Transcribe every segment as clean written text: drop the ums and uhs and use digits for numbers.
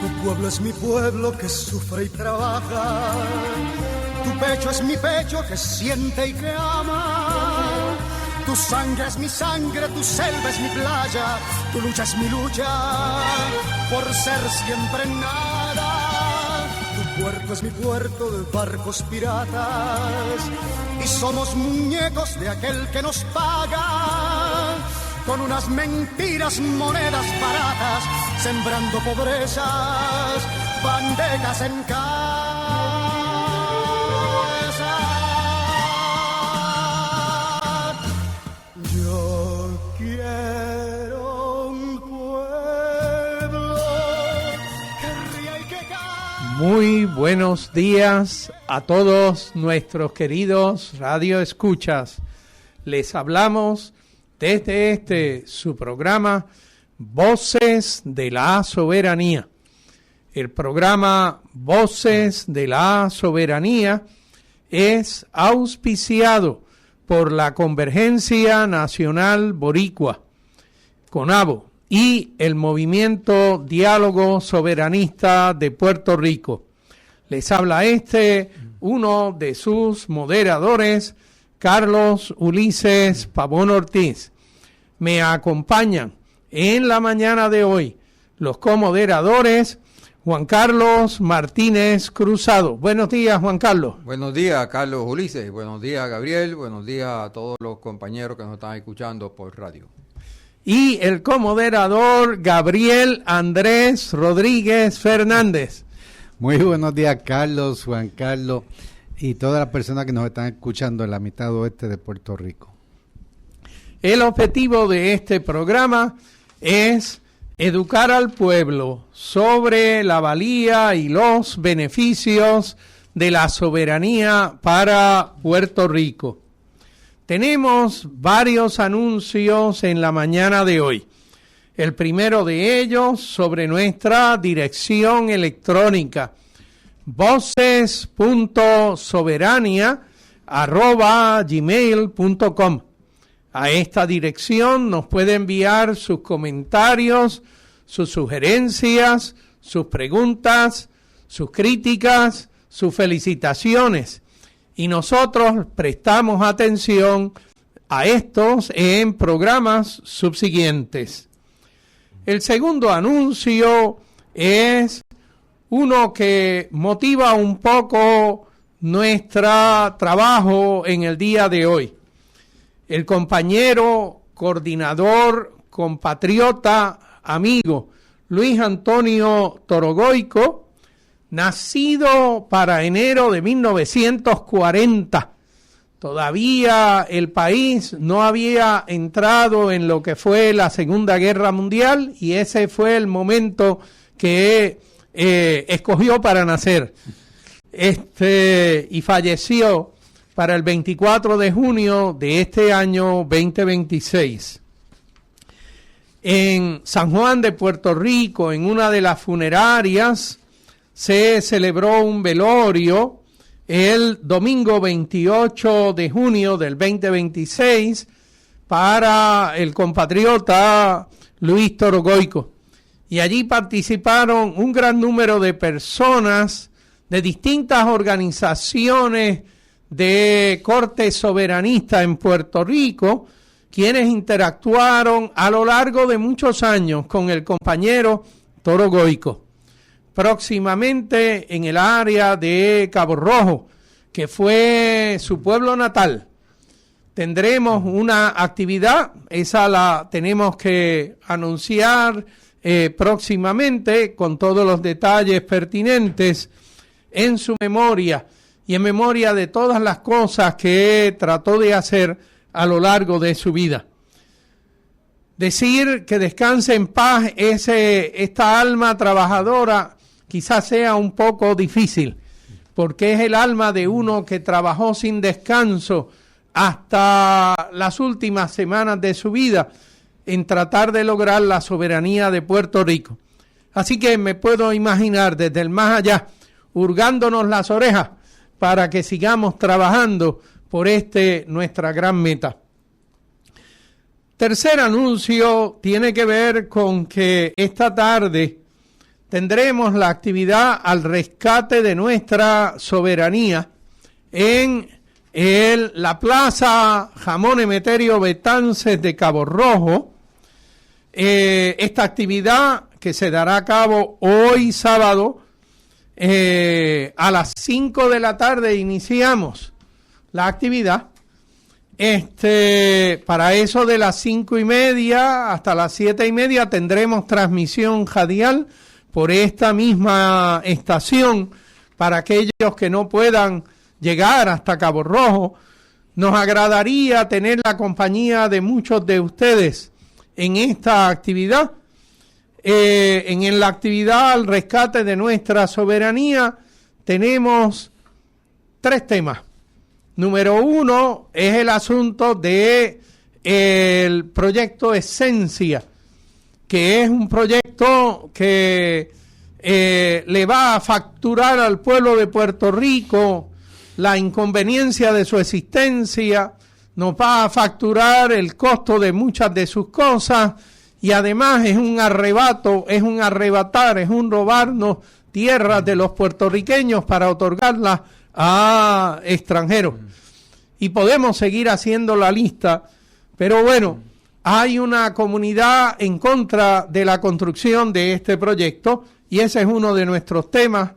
Tu pueblo es mi pueblo que sufre y trabaja. Tu pecho es mi pecho que siente y que ama. Tu sangre es mi sangre, tu selva es mi playa. Tu lucha es mi lucha por ser siempre nada. Tu puerto es mi puerto de barcos piratas. Y somos muñecos de aquel que nos paga con unas mentiras, monedas baratas, sembrando pobrezas, bandejas en casa. Yo quiero un pueblo que ría y que cante. Muy buenos días a todos nuestros queridos radioescuchas. Les hablamos desde su programa Voces de la Soberanía. El programa Voces de la Soberanía es auspiciado por la Convergencia Nacional Boricua, CONABO, y el Movimiento Diálogo Soberanista de Puerto Rico. Les habla uno de sus moderadores, Carlos Ulises Pavón Ortiz. Me acompañan en la mañana de hoy los comoderadores Juan Carlos Martínez Cruzado. Buenos días, Juan Carlos. Buenos días, Carlos Ulises. Buenos días, Gabriel. Buenos días a todos los compañeros que nos están escuchando por radio. Y el comoderador Gabriel Andrés Rodríguez Fernández. Muy buenos días, Carlos, Juan Carlos y todas las personas que nos están escuchando en la mitad oeste de Puerto Rico. El objetivo de este programa es educar al pueblo sobre la valía y los beneficios de la soberanía para Puerto Rico. Tenemos varios anuncios en la mañana de hoy. El primero de ellos sobre nuestra dirección electrónica, voces.soberania@gmail.com. A esta dirección nos puede enviar sus comentarios, sus sugerencias, sus preguntas, sus críticas, sus felicitaciones. Y nosotros prestamos atención a estos en programas subsiguientes. El segundo anuncio es uno que motiva un poco nuestro trabajo en el día de hoy. El compañero, coordinador, compatriota, amigo, Luis Antonio Torogoico, nacido para enero de 1940. Todavía el país no había entrado en lo que fue la Segunda Guerra Mundial y ese fue el momento que escogió para nacer. Y falleció para el 24 de junio de este año 2026. En San Juan de Puerto Rico, en una de las funerarias, se celebró un velorio el domingo 28 de junio del 2026 para el compatriota Luis Torogoico. Y allí participaron un gran número de personas de distintas organizaciones de corte soberanista en Puerto Rico, quienes interactuaron a lo largo de muchos años con el compañero Torogoico. Próximamente en el área de Cabo Rojo, que fue su pueblo natal, tendremos una actividad, esa la tenemos que anunciar próximamente con todos los detalles pertinentes en su memoria y en memoria de todas las cosas que trató de hacer a lo largo de su vida. Decir que descanse en paz esta alma trabajadora quizás sea un poco difícil, porque es el alma de uno que trabajó sin descanso hasta las últimas semanas de su vida en tratar de lograr la soberanía de Puerto Rico. Así que me puedo imaginar desde el más allá, hurgándonos las orejas para que sigamos trabajando por nuestra gran meta. Tercer anuncio tiene que ver con que esta tarde tendremos la actividad al rescate de nuestra soberanía en la Plaza Jamón Emeterio Betances de Cabo Rojo. Esta actividad que se dará a cabo hoy sábado a las 5 de la tarde iniciamos la actividad. Para eso de las 5:30 hasta las 7:30 tendremos transmisión radial por esta misma estación para aquellos que no puedan llegar hasta Cabo Rojo. Nos agradaría tener la compañía de muchos de ustedes en esta actividad. En la actividad al rescate de nuestra soberanía tenemos 3 temas. Número 1 es el asunto de el proyecto Esencia, que es un proyecto que le va a facturar al pueblo de Puerto Rico la inconveniencia de su existencia, nos va a facturar el costo de muchas de sus cosas y además es un arrebato, es un arrebatar, es un robarnos tierras de los puertorriqueños para otorgarlas a extranjeros. Y podemos seguir haciendo la lista, pero bueno, hay una comunidad en contra de la construcción de este proyecto y ese es uno de nuestros temas.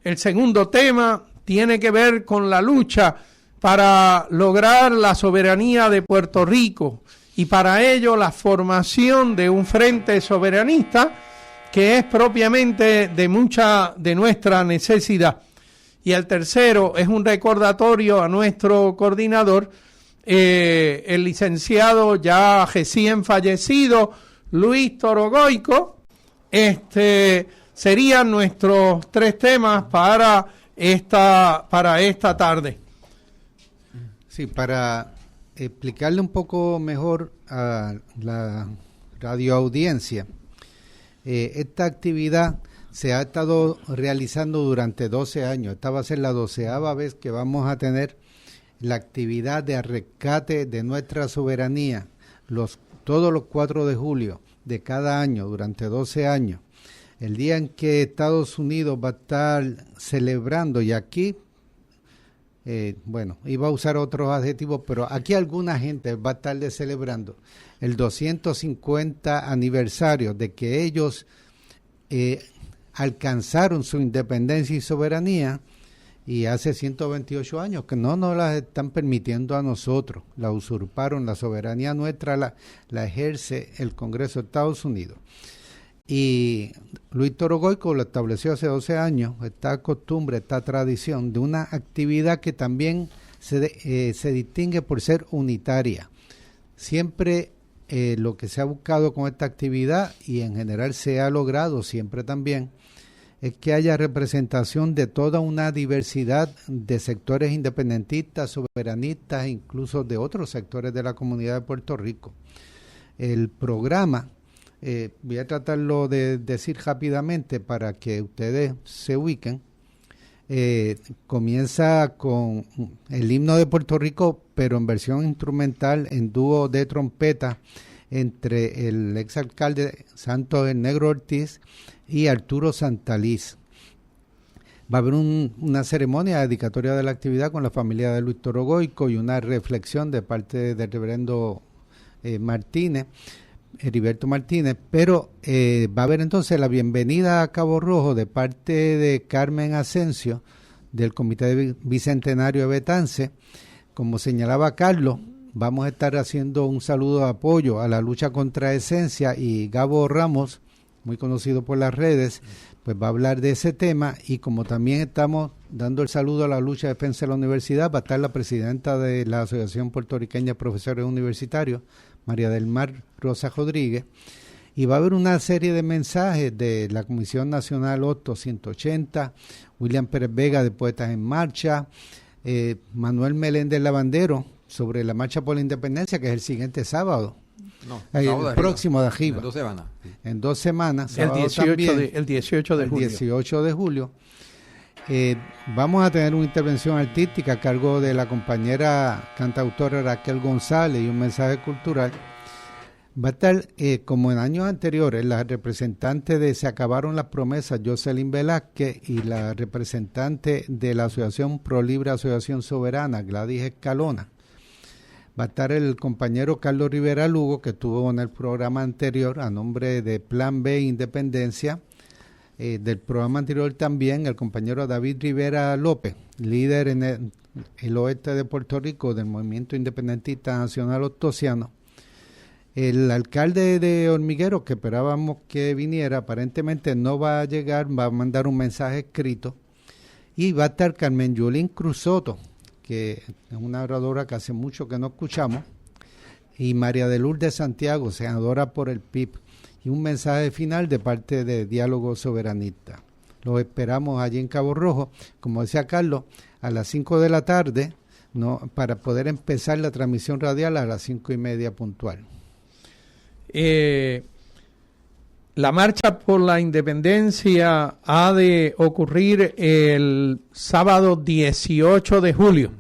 El segundo tema tiene que ver con la lucha para lograr la soberanía de Puerto Rico y para ello la formación de un frente soberanista que es propiamente de mucha de nuestra necesidad. Y el tercero es un recordatorio a nuestro coordinador, el licenciado ya recién fallecido, Luis Torogoico. Serían nuestros 3 temas para esta tarde. Sí, para explicarle un poco mejor a la radioaudiencia, esta actividad se ha estado realizando durante 12 años. Esta va a ser la 12ª vez que vamos a tener la actividad de rescate de nuestra soberanía, todos los 4 de julio de cada año, durante 12 años. El día en que Estados Unidos va a estar celebrando, y aquí, iba a usar otros adjetivos, pero aquí alguna gente va a estar celebrando el 250 aniversario de que ellos alcanzaron su independencia y soberanía, y hace 128 años que no nos las están permitiendo a nosotros, la usurparon, la soberanía nuestra la ejerce el Congreso de Estados Unidos. Y Luis Torogoico lo estableció hace 12 años, esta costumbre, esta tradición de una actividad que también se distingue por ser unitaria. Siempre lo que se ha buscado con esta actividad, y en general se ha logrado siempre también, es que haya representación de toda una diversidad de sectores independentistas, soberanistas, incluso de otros sectores de la comunidad de Puerto Rico. El programa, voy a tratarlo de decir rápidamente para que ustedes se ubiquen, comienza con el himno de Puerto Rico, pero en versión instrumental, en dúo de trompeta, entre el exalcalde Santos el Negro Ortiz y Arturo Santaliz. Va a haber una ceremonia dedicatoria de la actividad con la familia de Luis Torogoico y una reflexión de parte del reverendo Heriberto Martínez, pero va a haber entonces la bienvenida a Cabo Rojo de parte de Carmen Asensio del Comité Bicentenario de Betance. Como señalaba Carlos, vamos a estar haciendo un saludo de apoyo a la lucha contra Esencia, y Gabo Ramos, muy conocido por las redes, pues va a hablar de ese tema. Y como también estamos dando el saludo a la lucha de defensa de la universidad, va a estar la presidenta de la Asociación Puertorriqueña de Profesores Universitarios, María del Mar Rosa Rodríguez, y va a haber una serie de mensajes de la Comisión Nacional Otto 180, William Pérez Vega de Poetas en Marcha, Manuel Meléndez Lavandero sobre la Marcha por la Independencia, que es el siguiente sábado. El próximo de arriba. En 2 semanas. En 2 semanas. El 18 de julio. Vamos a tener una intervención artística a cargo de la compañera cantautora Raquel González y un mensaje cultural. Va a estar, como en años anteriores, la representante de Se Acabaron las Promesas, Jocelyn Velázquez, y la representante de la Asociación Pro Libre Asociación Soberana, Gladys Escalona. Va a estar el compañero Carlos Rivera Lugo, que estuvo en el programa anterior a nombre de Plan B Independencia. Del programa anterior también el compañero David Rivera López, líder en el oeste de Puerto Rico del Movimiento Independentista Nacional Ostosiano. El alcalde de Hormigueros, que esperábamos que viniera, aparentemente no va a llegar, va a mandar un mensaje escrito. Y va a estar Carmen Yulín Cruz Soto, que es una oradora que hace mucho que no escuchamos, y María de Lourdes Santiago, senadora por el PIB, y un mensaje final de parte de Diálogo Soberanista. Los esperamos allí en Cabo Rojo, como decía Carlos, a las 5 de la tarde, ¿no?, para poder empezar la transmisión radial a las 5:30 puntual. La marcha por la independencia ha de ocurrir el sábado 18 de julio.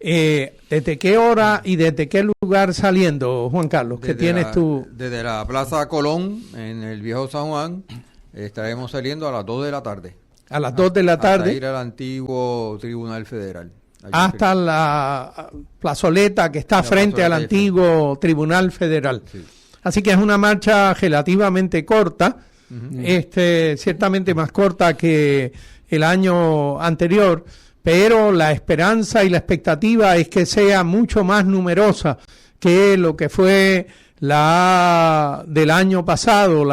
¿Desde qué hora y desde qué lugar saliendo, Juan Carlos? ¿Qué tienes tú? Desde la Plaza Colón, en el Viejo San Juan, estaremos saliendo a las 2 de la tarde. A las 2 de la tarde. Hasta ir al antiguo Tribunal Federal. Hasta la plazoleta que está frente al antiguo Tribunal Federal. Sí. Así que es una marcha relativamente corta, ciertamente más corta que el año anterior, pero la esperanza y la expectativa es que sea mucho más numerosa que lo que fue la del año pasado,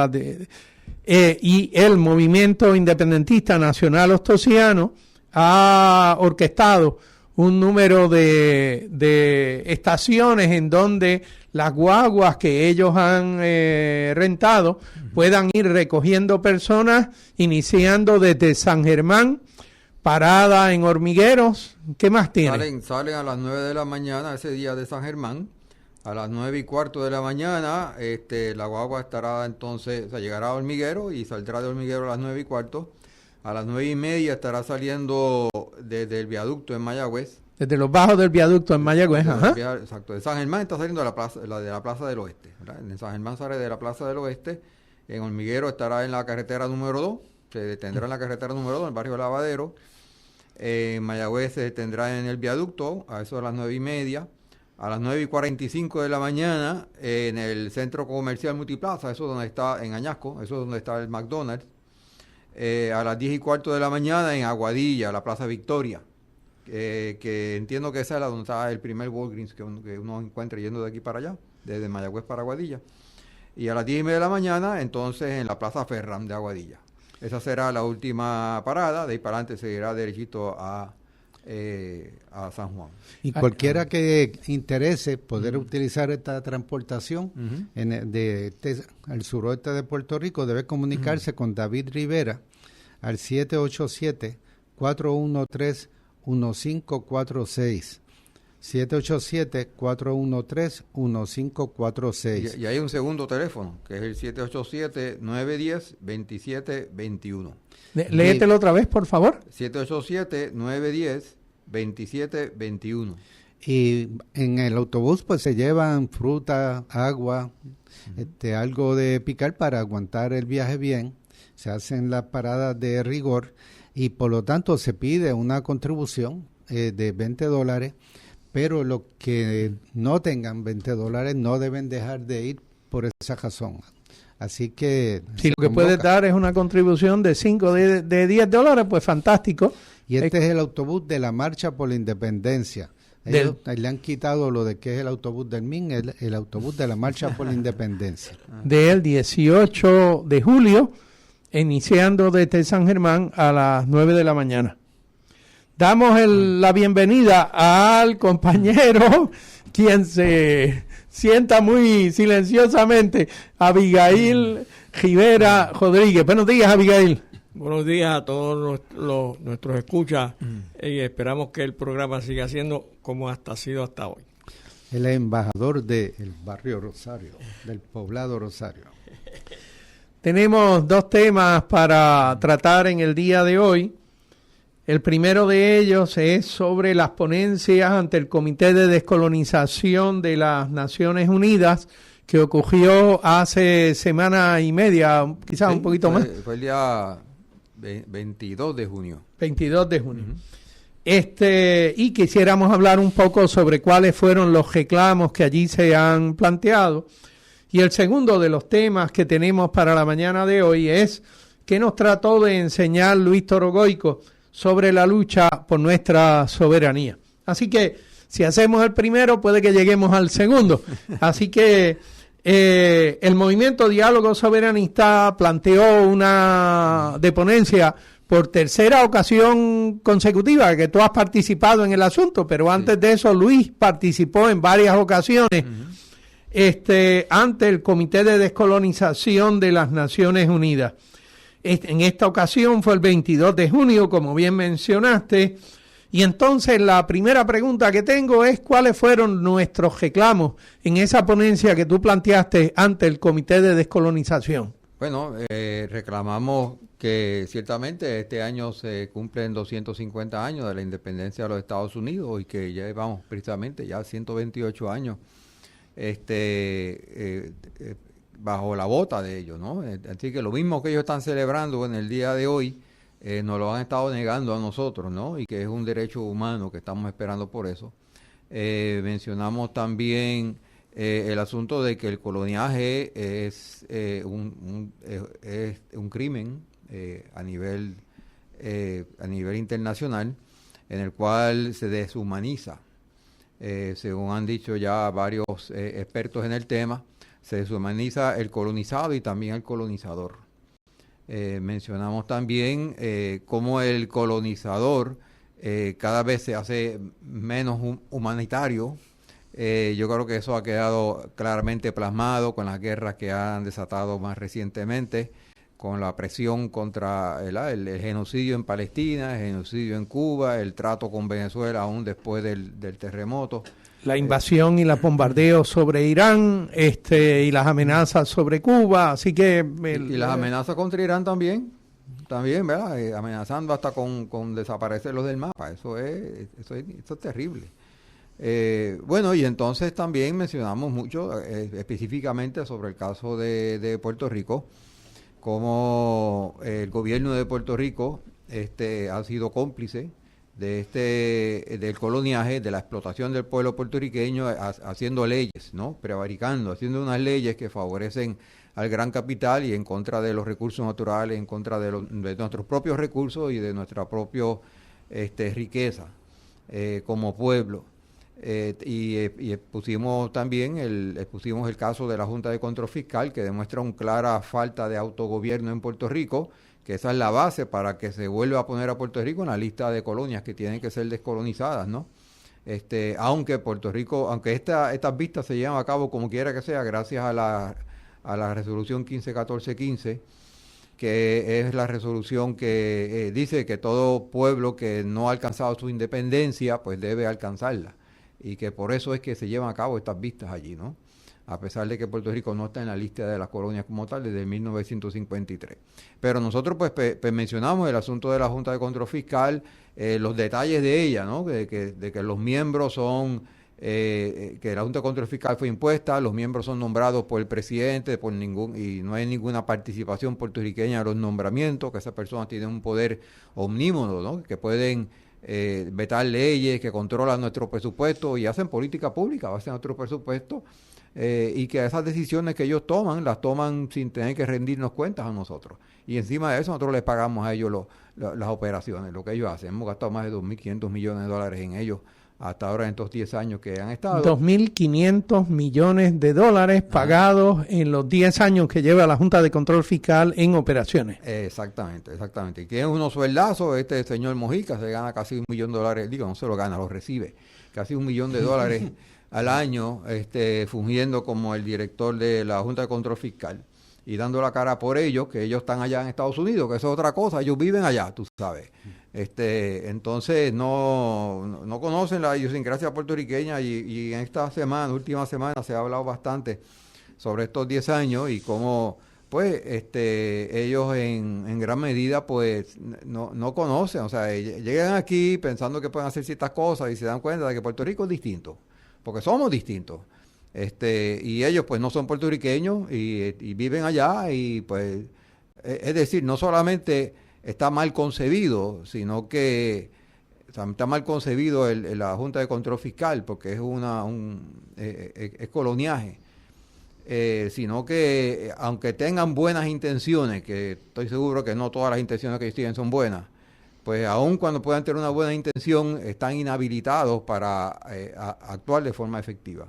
y el movimiento independentista nacional ostosiano ha orquestado un número de estaciones en donde las guaguas que ellos han rentado puedan ir recogiendo personas, iniciando desde San Germán, parada en Hormigueros. ¿Qué más tiene? Salen a las 9 de la mañana ese día de San Germán. A las 9:15 de la mañana la guagua estará entonces, llegará a Hormiguero y saldrá de Hormiguero a las 9:15. A las 9:30 estará saliendo desde el viaducto en Mayagüez. Desde los bajos del viaducto en Mayagüez, Exacto. De San Germán está saliendo de la Plaza del Oeste, ¿verdad? En San Germán sale de la Plaza del Oeste. En Hormiguero estará en la carretera número 2. Se detendrá en la carretera número 2, en el barrio Lavadero. En Mayagüez se detendrá en el viaducto, a eso a las 9:30. A las 9:45 de la mañana, en el Centro Comercial Multiplaza, eso es donde está, en Añasco, eso es donde está el McDonald's. A las 10:15 de la mañana, en Aguadilla, la Plaza Victoria. Que entiendo que esa es la donde está el primer Walgreens que uno encuentra yendo de aquí para allá, desde Mayagüez para Aguadilla. Y a las 10:30 de la mañana, entonces, en la Plaza Ferran de Aguadilla. Esa será la última parada, de ahí para adelante seguirá derechito a San Juan. Y cualquiera que interese poder utilizar esta transportación al suroeste de Puerto Rico debe comunicarse con David Rivera al 787-413-1546. 787-413-1546. Y hay un segundo teléfono, que es el 787-910-2721. Léetelo otra vez, por favor. 787-910-2721. Y en el autobús pues se llevan fruta, agua, algo de picar para aguantar el viaje bien. Se hacen las paradas de rigor y por lo tanto se pide una contribución de $20, pero los que no tengan $20 no deben dejar de ir por esa razón. Así que... Si lo que puedes dar es una contribución de $5, de $10, pues fantástico. Y este es el autobús de la Marcha por la Independencia. Ellos le han quitado lo de que es el autobús del MIN, el autobús de la Marcha por la Independencia. Del 18 de julio, iniciando desde San Germán a las 9 de la mañana. Damos la bienvenida al compañero, quien se sienta muy silenciosamente, Abigail Rivera Rodríguez. Buenos días, Abigail. Buenos días a todos nuestros escuchas y esperamos que el programa siga siendo como ha sido hasta hoy. El embajador del barrio Rosario, del poblado Rosario. Tenemos dos temas para tratar en el día de hoy. El primero de ellos es sobre las ponencias ante el Comité de Descolonización de las Naciones Unidas que ocurrió hace semana y media, quizás un poquito más. Fue el día 22 de junio. 22 de junio. Y quisiéramos hablar un poco sobre cuáles fueron los reclamos que allí se han planteado. Y el segundo de los temas que tenemos para la mañana de hoy es que nos trató de enseñar Luis Torogoico sobre la lucha por nuestra soberanía. Así que si hacemos el primero, puede que lleguemos al segundo. Así que el Movimiento Diálogo Soberanista planteó una deponencia por tercera ocasión consecutiva, que tú has participado en el asunto, pero antes de eso Luis participó en varias ocasiones ante el Comité de Descolonización de las Naciones Unidas. En esta ocasión fue el 22 de junio, como bien mencionaste, y entonces la primera pregunta que tengo es cuáles fueron nuestros reclamos en esa ponencia que tú planteaste ante el Comité de Descolonización. Bueno, reclamamos que ciertamente este año se cumplen 250 años de la independencia de los Estados Unidos y que ya llevamos precisamente ya 128 años bajo la bota de ellos, ¿no? Así que lo mismo que ellos están celebrando en el día de hoy, nos lo han estado negando a nosotros, ¿no? Y que es un derecho humano que estamos esperando por eso. Mencionamos también el asunto de que el coloniaje es un crimen a nivel internacional, en el cual se deshumaniza, según han dicho ya varios expertos en el tema, se deshumaniza el colonizado y también el colonizador. Mencionamos también cómo el colonizador cada vez se hace menos humanitario. Yo creo que eso ha quedado claramente plasmado con las guerras que han desatado más recientemente, con la presión contra el genocidio en Palestina, el genocidio en Cuba, el trato con Venezuela aún después del terremoto. La invasión y los bombardeos sobre Irán, y las amenazas sobre Cuba, así que... y las amenazas contra Irán también, ¿verdad? Amenazando hasta con desaparecerlos del mapa, eso es terrible. Bueno, y entonces también mencionamos mucho específicamente sobre el caso de Puerto Rico, como el gobierno de Puerto Rico ha sido cómplice del coloniaje, de la explotación del pueblo puertorriqueño, haciendo leyes, ¿no? Prevaricando, haciendo unas leyes que favorecen al gran capital y en contra de los recursos naturales, en contra de nuestros propios recursos y de nuestra propia riqueza como pueblo. Y pusimos también expusimos el caso de la Junta de Control Fiscal, que demuestra una clara falta de autogobierno en Puerto Rico, que esa es la base para que se vuelva a poner a Puerto Rico en la lista de colonias que tienen que ser descolonizadas, ¿no? Aunque Puerto Rico, aunque estas vistas se llevan a cabo como quiera que sea, gracias a la resolución 151415, que es la resolución que dice que todo pueblo que no ha alcanzado su independencia, pues debe alcanzarla, y que por eso es que se llevan a cabo estas vistas allí, ¿no? A pesar de que Puerto Rico no está en la lista de las colonias como tal desde 1953. Pero nosotros pues mencionamos el asunto de la Junta de Control Fiscal, los detalles de ella, ¿no? De que los miembros son, que la Junta de Control Fiscal fue impuesta, los miembros son nombrados por el presidente, y no hay ninguna participación puertorriqueña en los nombramientos, que esas personas tienen un poder omnímodo, ¿no? Que pueden vetar leyes, que controlan nuestro presupuesto y hacen política pública, hacen nuestro presupuesto. Y que esas decisiones que ellos toman, las toman sin tener que rendirnos cuentas a nosotros. Y encima de eso nosotros les pagamos a ellos las operaciones, lo que ellos hacen. Hemos gastado más de 2.500 millones de dólares en ellos hasta ahora en estos 10 años que han estado. 2.500 millones de dólares pagados en los 10 años que lleva la Junta de Control Fiscal en operaciones. Exactamente. Y tienen unos sueldazos. Este señor Mojica se gana casi $1 millón, no se lo gana, lo recibe. Casi $1 millón al año, fungiendo como el director de la Junta de Control Fiscal y dando la cara por ellos, que ellos están allá en Estados Unidos, que eso es otra cosa, ellos viven allá, tú sabes. Entonces no conocen la idiosincrasia puertorriqueña y en esta última semana, se ha hablado bastante sobre estos 10 años y cómo pues ellos en gran medida pues no conocen, o sea, llegan aquí pensando que pueden hacer ciertas cosas y se dan cuenta de que Puerto Rico es distinto, porque somos distintos. Y ellos pues no son puertorriqueños y viven allá y pues, es decir, no solamente está mal concebido, sino que está mal concebido la Junta de Control Fiscal porque es es coloniaje, sino que aunque tengan buenas intenciones, que estoy seguro que no todas las intenciones que ellos tienen son buenas, pues aun cuando puedan tener una buena intención, están inhabilitados para actuar de forma efectiva.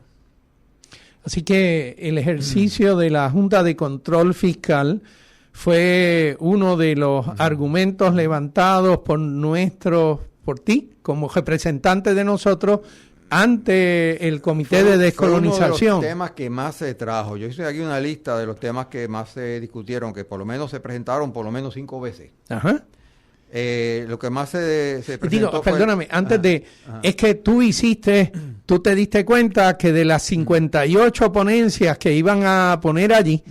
Así que el ejercicio de la Junta de Control Fiscal fue uno de los argumentos levantados por ti, como representante de nosotros, ante el Comité de Descolonización. Fue uno de los temas que más se trajo. Yo hice aquí una lista de los temas que más se discutieron, que por lo menos se presentaron por lo menos 5 veces. Ajá. Lo que más se presentó perdóname, es que tú te diste cuenta que de las 58 ponencias que iban a poner allí,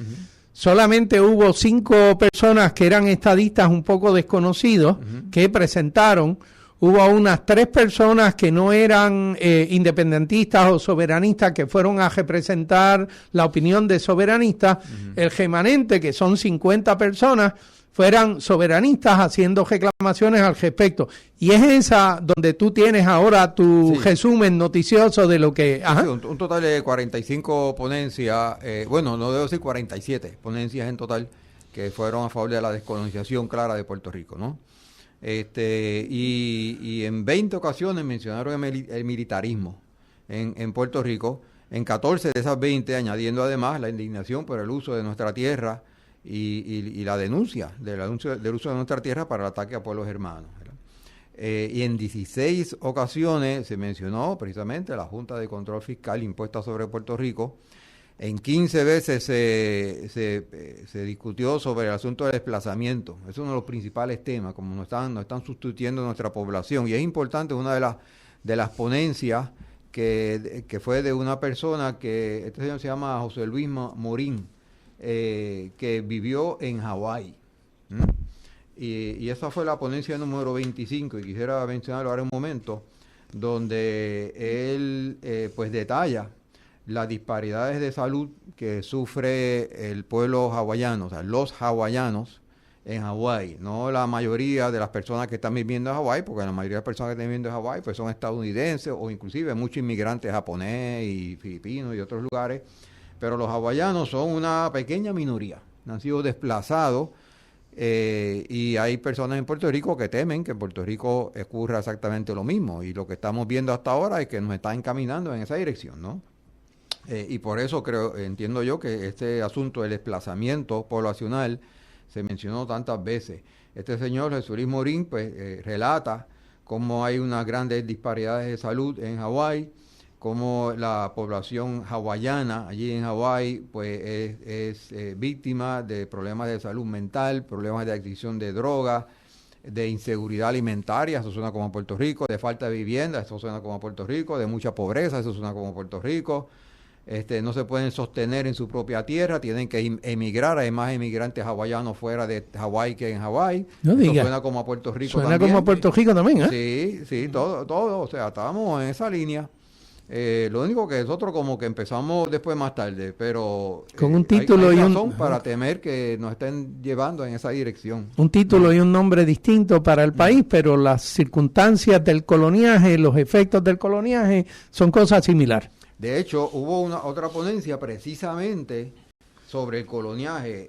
solamente hubo 5 personas que eran estadistas un poco desconocidos que presentaron. Hubo unas 3 personas que no eran independentistas o soberanistas que fueron a representar la opinión de soberanistas. El remanente, que son 50 personas, fueran soberanistas haciendo reclamaciones al respecto. Y es esa donde tú tienes ahora tu resumen noticioso de lo que... Sí, un total de 45 ponencias, no debo decir 47 ponencias en total, que fueron a favor de la descolonización clara de Puerto Rico, ¿no? Y en 20 ocasiones mencionaron el militarismo en Puerto Rico, en 14 de esas 20 añadiendo además la indignación por el uso de nuestra tierra y la denuncia del uso de nuestra tierra para el ataque a pueblos hermanos, ¿verdad? Y en 16 ocasiones se mencionó precisamente la Junta de Control Fiscal impuesta sobre Puerto Rico. En 15 veces se discutió sobre el asunto del desplazamiento. Es uno de los principales temas, como nos están sustituyendo nuestra población. Y es importante, una de las ponencias que fue de una persona que, este señor se llama José Luis Morín, que vivió en Hawái. Y esa fue la ponencia número 25, y quisiera mencionarlo ahora un momento, donde él pues detalla las disparidades de salud que sufre el pueblo hawaiano, o sea, los hawaianos en Hawái, no la mayoría de las personas que están viviendo en Hawái, porque la mayoría de las personas que están viviendo en Hawái pues son estadounidenses o inclusive muchos inmigrantes japoneses y filipinos y otros lugares, pero los hawaianos son una pequeña minoría, han sido desplazados y hay personas en Puerto Rico que temen que en Puerto Rico ocurra exactamente lo mismo, y lo que estamos viendo hasta ahora es que nos está encaminando en esa dirección, ¿no? Y por eso entiendo yo que este asunto del desplazamiento poblacional se mencionó tantas veces. Este señor Jesús Luis Morín pues relata cómo hay unas grandes disparidades de salud en Hawái, cómo la población hawaiana allí en Hawái pues es víctima de problemas de salud mental, problemas de adicción de drogas, de inseguridad alimentaria, eso suena como Puerto Rico, de falta de vivienda, eso suena como Puerto Rico, de mucha pobreza, eso suena como Puerto Rico. No se pueden sostener en su propia tierra, tienen que emigrar, hay más emigrantes hawaianos fuera de Hawái que en Hawái. No diga. Suena como a Puerto Rico suena también. Como a Puerto Rico también, ¿eh? Sí, todo, o sea, estábamos en esa línea. Lo único que nosotros como que empezamos después más tarde, pero con un título hay y razón para temer que nos estén llevando en esa dirección. Un título y un nombre distinto para el país, pero las circunstancias del coloniaje, los efectos del coloniaje son cosas similares. De hecho, hubo otra ponencia precisamente sobre el coloniaje.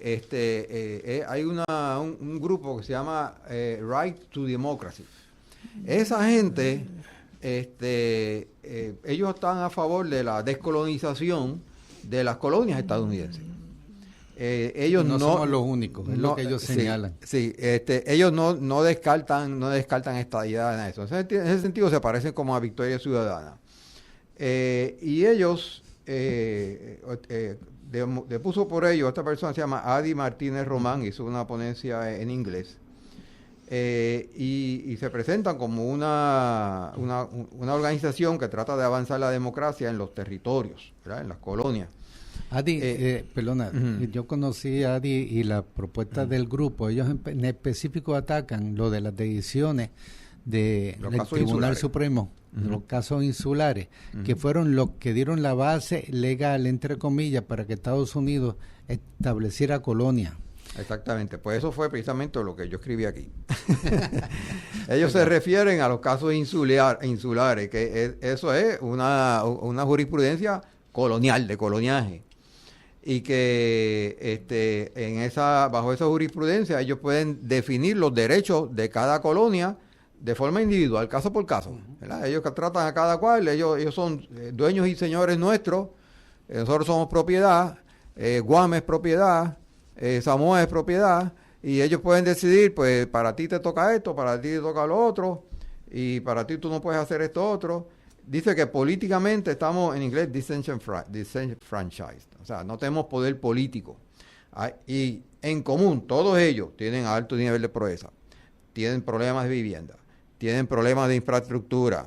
Hay un grupo que se llama Right to Democracy. Esa gente, ellos están a favor de la descolonización de las colonias estadounidenses. Ellos no somos los únicos, es lo que ellos señalan. Sí, ellos no descartan esta idea de eso. En ese sentido se parecen como a Victoria Ciudadana. Y ellos depuso por ello, esta persona se llama Adi Martínez Román, hizo una ponencia en inglés, y se presentan como una organización que trata de avanzar la democracia en los territorios, ¿verdad? En las colonias. Adi, perdona, yo conocí a Adi y la propuesta del grupo, ellos en específico atacan lo de las decisiones del Tribunal insulares. Supremo, de los casos insulares, que fueron los que dieron la base legal, entre comillas, para que Estados Unidos estableciera colonia. Exactamente, pues eso fue precisamente lo que yo escribí aquí. Ellos se refieren a los casos insulares, que eso es una jurisprudencia colonial, de coloniaje. Y que bajo esa jurisprudencia ellos pueden definir los derechos de cada colonia de forma individual, caso por caso, ¿verdad? Ellos tratan a cada cual, ellos son dueños y señores nuestros, nosotros somos propiedad, Guam es propiedad, Samoa es propiedad, y ellos pueden decidir, pues para ti te toca esto, para ti te toca lo otro, y para ti tú no puedes hacer esto otro. Dice que políticamente estamos, en inglés, disenfranchised, o sea, no tenemos poder político. Y en común, todos ellos tienen alto nivel de proeza, tienen problemas de vivienda, tienen problemas de infraestructura,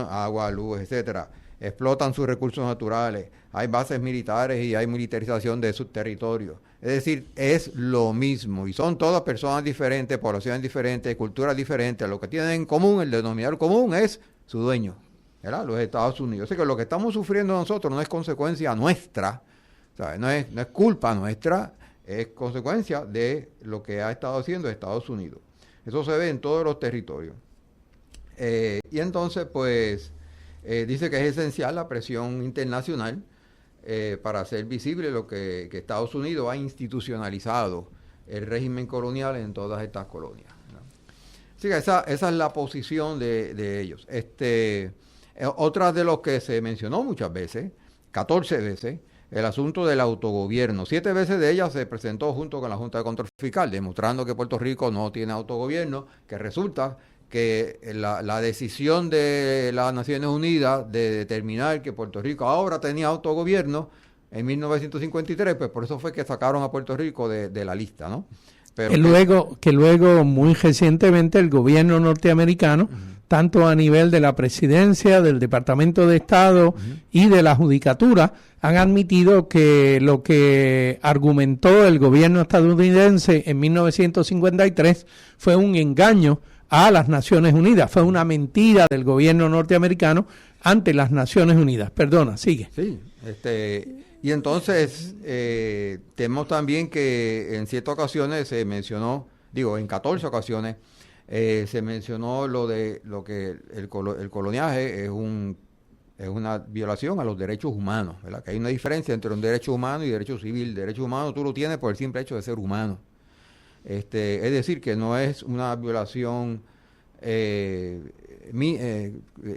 agua, luz, etcétera, explotan sus recursos naturales, hay bases militares y hay militarización de sus territorios. Es decir, es lo mismo y son todas personas diferentes, poblaciones diferentes, culturas diferentes. Lo que tienen en común, el denominador común es su dueño, ¿verdad? Los Estados Unidos. Así que lo que estamos sufriendo nosotros no es consecuencia nuestra, ¿sabes? No es culpa nuestra, es consecuencia de lo que ha estado haciendo Estados Unidos. Eso se ve en todos los territorios. Y entonces, pues, dice que es esencial la presión internacional para hacer visible lo que Estados Unidos ha institucionalizado el régimen colonial en todas estas colonias, ¿no? Así que esa es la posición de ellos. Otra de los que se mencionó muchas veces, 14 veces, el asunto del autogobierno. 7 veces de ellas se presentó junto con la Junta de Control Fiscal, demostrando que Puerto Rico no tiene autogobierno, que resulta que la decisión de las Naciones Unidas de determinar que Puerto Rico ahora tenía autogobierno en 1953, pues por eso fue que sacaron a Puerto Rico de la lista, ¿no? Pero que luego, muy recientemente, el gobierno norteamericano, tanto a nivel de la presidencia, del Departamento de Estado y de la Judicatura, han admitido que lo que argumentó el gobierno estadounidense en 1953 fue un engaño a las Naciones Unidas, fue una mentira del gobierno norteamericano ante las Naciones Unidas. Perdona, sigue. Sí, y entonces tenemos también que en ciertas ocasiones se mencionó, en 14 ocasiones, se mencionó lo que el coloniaje es una violación a los derechos humanos, ¿verdad? Que hay una diferencia entre un derecho humano y derecho civil. Derecho humano tú lo tienes por el simple hecho de ser humano. Es decir, que no es una violación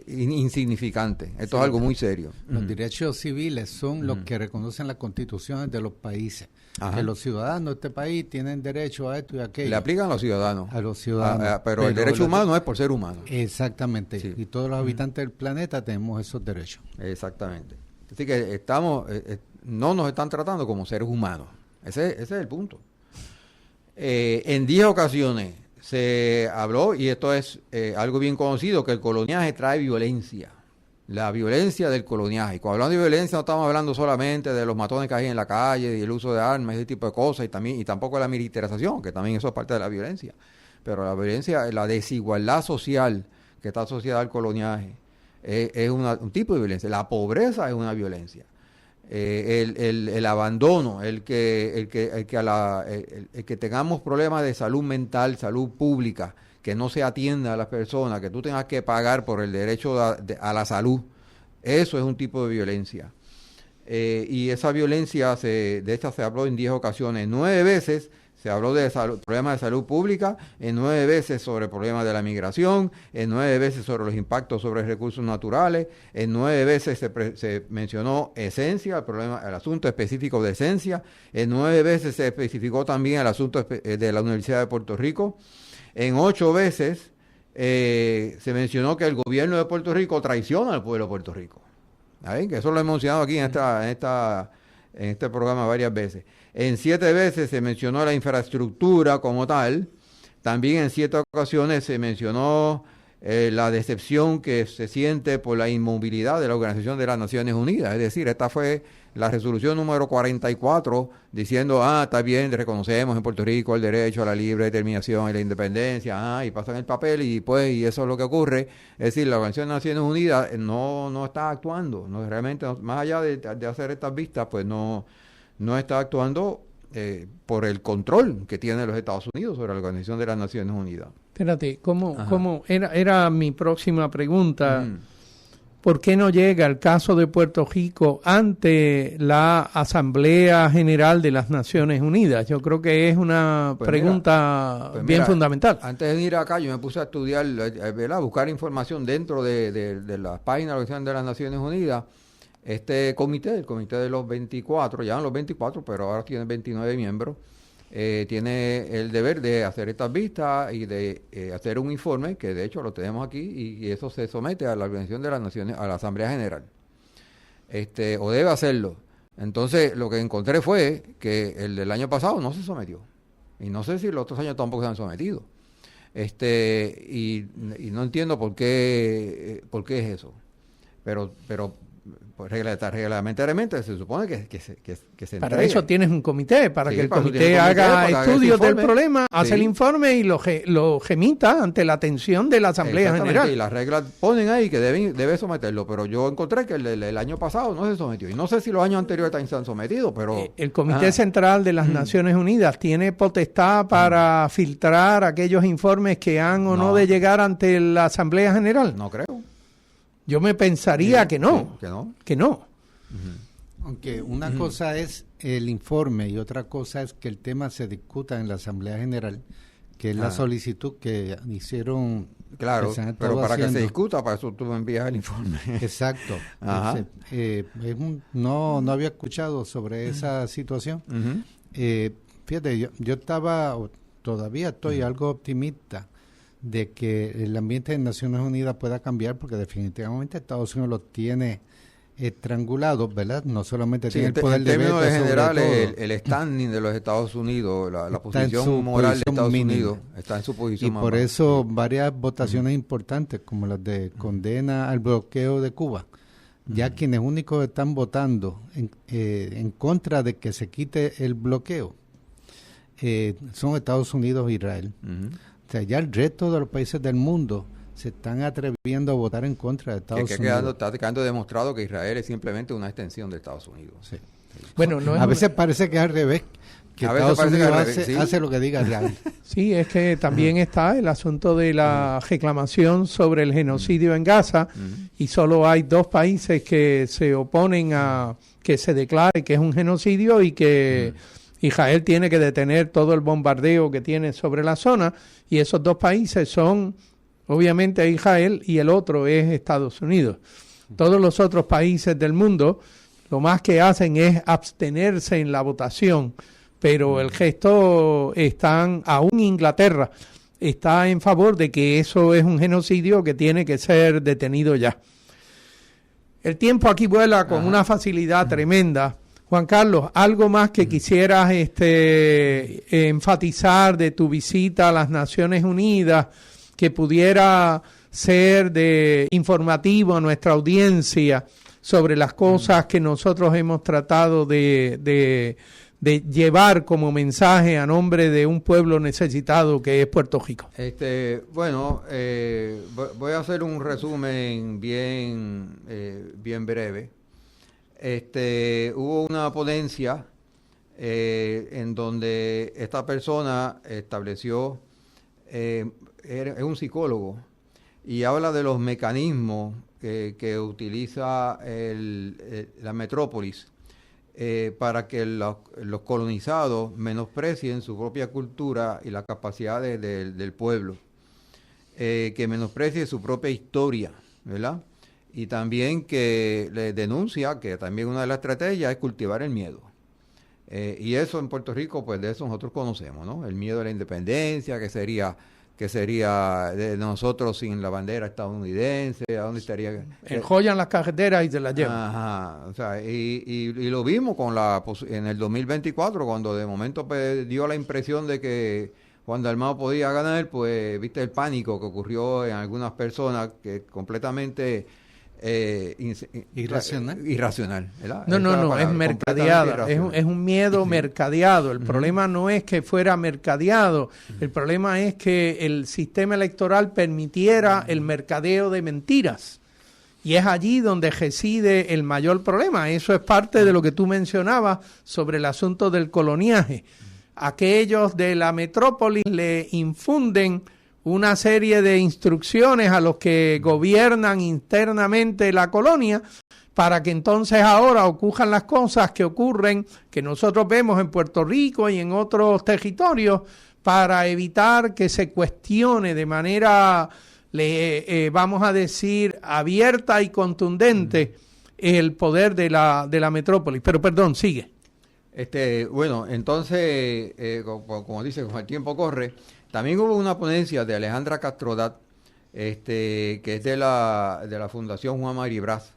insignificante. Esto es algo muy serio. Los derechos civiles son los que reconocen las constituciones de los países. Ajá. Que los ciudadanos de este país tienen derecho a esto y a aquello. Le aplican a los ciudadanos. A los ciudadanos. Pero el derecho humano es por ser humano. Exactamente. Sí. Y todos los habitantes del planeta tenemos esos derechos. Exactamente. Así que no nos están tratando como seres humanos. Ese es el punto. En 10 ocasiones se habló, y esto es algo bien conocido, que el coloniaje trae violencia. La violencia del coloniaje. Y cuando hablamos de violencia no estamos hablando solamente de los matones que hay en la calle y el uso de armas, ese tipo de cosas, y tampoco de la militarización, que también eso es parte de la violencia. Pero la violencia, la desigualdad social que está asociada al coloniaje es un tipo de violencia. La pobreza es una violencia. El abandono, el que tengamos problemas de salud mental, salud pública, que no se atienda a las personas, que tú tengas que pagar por el derecho a la salud, eso es un tipo de violencia. Y esa violencia, de esta se habló en 10 ocasiones. 9 veces se habló de problemas de salud pública, en 9 veces sobre problemas de la migración, en 9 veces sobre los impactos sobre recursos naturales, en 9 veces se mencionó esencia, el asunto específico de esencia, en 9 veces se especificó también el asunto de la Universidad de Puerto Rico, en 8 veces se mencionó que el gobierno de Puerto Rico traiciona al pueblo de Puerto Rico. ¿Saben? Que eso lo hemos mencionado aquí en este programa varias veces. En 7 veces se mencionó la infraestructura como tal. También en 7 ocasiones se mencionó la decepción que se siente por la inmovilidad de la Organización de las Naciones Unidas. Es decir, esta fue la resolución número 44 diciendo, está bien, reconocemos en Puerto Rico el derecho a la libre determinación y la independencia, y pasan el papel y eso es lo que ocurre. Es decir, la Organización de las Naciones Unidas no está actuando, realmente, más allá de hacer estas vistas, pues no está actuando por el control que tienen los Estados Unidos sobre la Organización de las Naciones Unidas. Espérate, ¿cómo era mi próxima pregunta? ¿Por qué no llega el caso de Puerto Rico ante la Asamblea General de las Naciones Unidas? Yo creo que es una pregunta bien fundamental. Antes de venir acá, yo me puse a estudiar, buscar información dentro de las páginas de la Organización de las Naciones Unidas. Este comité, el comité de los 24, ya no los 24, pero ahora tiene 29 miembros, tiene el deber de hacer estas vistas y de hacer un informe, que de hecho lo tenemos aquí, y eso se somete a la Organización de las Naciones, a la Asamblea General, o debe hacerlo. Entonces, lo que encontré fue que el del año pasado no se sometió, y no sé si los otros años tampoco se han sometido, y no entiendo por qué es eso, pero pues reglamentariamente se supone que se entregue. Para eso tienes un comité, para que el comité haga estudios del problema, hace el informe y lo remita ante la atención de la Asamblea General. Y las reglas ponen ahí que debe someterlo, pero yo encontré que el año pasado no se sometió. Y no sé si los años anteriores también se han sometido, pero... El Comité Central de las Naciones Unidas tiene potestad para filtrar aquellos informes que han o no de llegar ante la Asamblea General. No creo. Yo me pensaría que no. Que no. Aunque una cosa es el informe y otra cosa es que el tema se discuta en la Asamblea General, que es la solicitud que hicieron. Claro, pero para que se discuta, para eso tú envías el informe. Exacto. No había escuchado sobre esa situación. Fíjate, yo todavía estoy algo optimista de que el ambiente en Naciones Unidas pueda cambiar, porque definitivamente Estados Unidos lo tiene estrangulado, ¿verdad? No solamente tiene el poder de veto, en términos generales, el standing de los Estados Unidos, la posición moral de Estados Unidos está en su posición. Y por eso varias votaciones importantes, como las de condena al bloqueo de Cuba, ya quienes únicos están votando en contra de que se quite el bloqueo son Estados Unidos e Israel. O sea, ya el resto de los países del mundo se están atreviendo a votar en contra de Estados Unidos. Está quedando demostrado que Israel es simplemente una extensión de Estados Unidos. Sí. Bueno, a veces parece que es al revés, que Estados Unidos hace lo que diga Israel. Sí, es que también está el asunto de la reclamación sobre el genocidio en Gaza, y solo hay 2 países que se oponen a que se declare que es un genocidio y que Israel tiene que detener todo el bombardeo que tiene sobre la zona, y esos 2 países son obviamente Israel y el otro es Estados Unidos. Todos los otros países del mundo lo más que hacen es abstenerse en la votación, pero el gesto aún Inglaterra está en favor de que eso es un genocidio que tiene que ser detenido ya. El tiempo aquí vuela con una facilidad tremenda. Juan Carlos, ¿algo más que quisieras enfatizar de tu visita a las Naciones Unidas que pudiera ser de informativo a nuestra audiencia sobre las cosas que nosotros hemos tratado de llevar como mensaje a nombre de un pueblo necesitado que es Puerto Rico? Voy a hacer un resumen bien breve. Hubo una ponencia en donde esta persona estableció, es un psicólogo, y habla de los mecanismos que utiliza la metrópolis para que los colonizados menosprecien su propia cultura y las capacidades del pueblo, que menosprecie su propia historia, ¿verdad? Y también que le denuncia que también una de las estrategias es cultivar el miedo. Y eso en Puerto Rico, pues de eso nosotros conocemos, ¿no? El miedo a la independencia, que sería de nosotros sin la bandera estadounidense, ¿a dónde estaría? Enjollan las carreteras y se las llevan. Ajá, o sea, y lo vimos en el 2024, cuando de momento pues, dio la impresión de que Juan Dalmau podía ganar, pues viste el pánico que ocurrió en algunas personas que completamente irracional, ¿verdad? No, es mercadeada, es un miedo mercadeado. El problema no es que fuera mercadeado, el problema es que el sistema electoral permitiera el mercadeo de mentiras. Y es allí donde reside el mayor problema. Eso es parte de lo que tú mencionabas sobre el asunto del coloniaje. Aquellos de la metrópolis le infunden una serie de instrucciones a los que gobiernan internamente la colonia para que entonces ahora ocurran las cosas que ocurren, que nosotros vemos en Puerto Rico y en otros territorios, para evitar que se cuestione de manera, vamos a decir, abierta y contundente el poder de la metrópolis. Pero perdón, sigue. Bueno, entonces, como dice, como el tiempo corre, también hubo una ponencia de Alejandra Castrodat, que es de la Fundación Juan Maribraz,